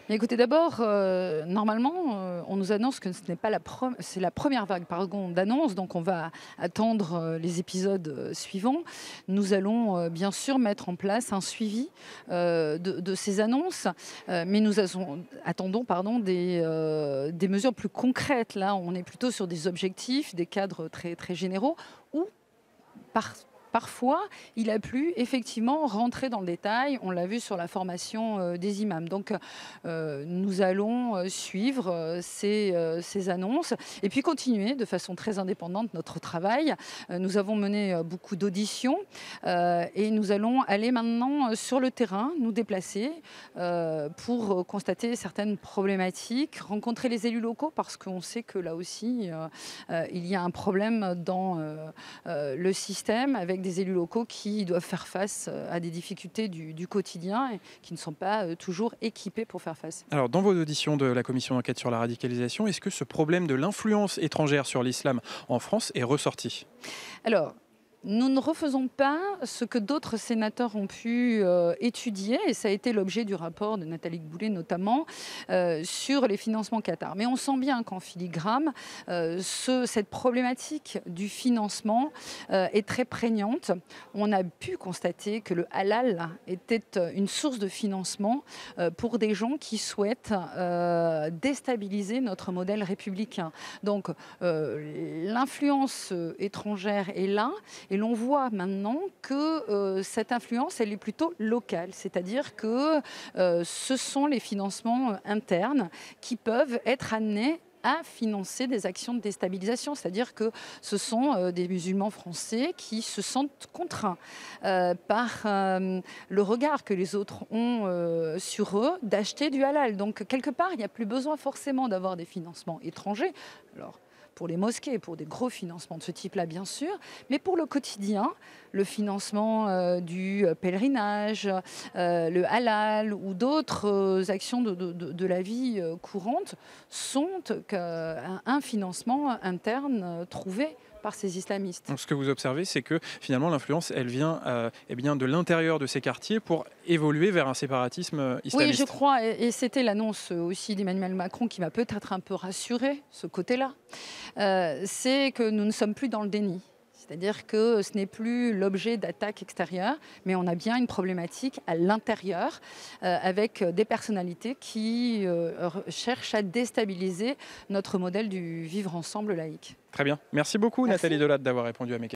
Mais écoutez, d'abord, normalement, on nous annonce que ce n'est pas c'est la première vague, pardon, d'annonces, donc on va attendre les épisodes suivants. Nous allons bien sûr mettre en place un suivi de ces annonces, mais attendons pardon, des mesures plus concrètes. Là, on est plutôt sur des objectifs, des cadres très, très généraux, où par parfois, il a plu effectivement rentrer dans le détail. On l'a vu sur la formation, des imams. Donc, nous allons, suivre, ces annonces et puis continuer de façon très indépendante notre travail. Nous avons mené, beaucoup d'auditions, et nous allons aller maintenant, sur le terrain, nous déplacer, pour, constater certaines problématiques, rencontrer les élus locaux parce qu'on sait que là aussi, il y a un problème dans, le système avec des élus locaux qui doivent faire face à des difficultés du quotidien et qui ne sont pas toujours équipés pour faire face. Alors, dans vos auditions de la commission d'enquête sur la radicalisation, est-ce que ce problème de l'influence étrangère sur l'islam en France est ressorti? Alors, nous ne refaisons pas ce que d'autres sénateurs ont pu étudier, et ça a été l'objet du rapport de Nathalie Goulet notamment, sur les financements Qatar. Mais on sent bien qu'en filigrane, cette problématique du financement est très prégnante. On a pu constater que le halal était une source de financement pour des gens qui souhaitent déstabiliser notre modèle républicain. Donc l'influence étrangère est là. Et l'on voit maintenant que cette influence, elle est plutôt locale, c'est-à-dire que ce sont les financements internes qui peuvent être amenés à financer des actions de déstabilisation, c'est-à-dire que ce sont des musulmans français qui se sentent contraints par le regard que les autres ont sur eux d'acheter du halal. Donc quelque part, il n'y a plus besoin forcément d'avoir des financements étrangers. Alors, pour les mosquées, pour des gros financements de ce type-là, bien sûr, mais pour le quotidien, le financement du pèlerinage, le halal ou d'autres actions de la vie courante sont un financement interne trouvé par ces islamistes. Donc, ce que vous observez, c'est que finalement l'influence, elle vient eh bien, de l'intérieur de ces quartiers pour évoluer vers un séparatisme Oui, islamiste. je crois, et c'était l'annonce aussi d'Emmanuel Macron qui m'a peut-être un peu rassurée, ce côté-là. C'est que nous ne sommes plus dans le déni. C'est-à-dire que ce n'est plus l'objet d'attaques extérieures, mais on a bien une problématique à l'intérieur, avec des personnalités qui cherchent à déstabiliser notre modèle du vivre ensemble laïque. Très bien. Merci beaucoup, Merci. Nathalie Delatte, d'avoir répondu à mes questions.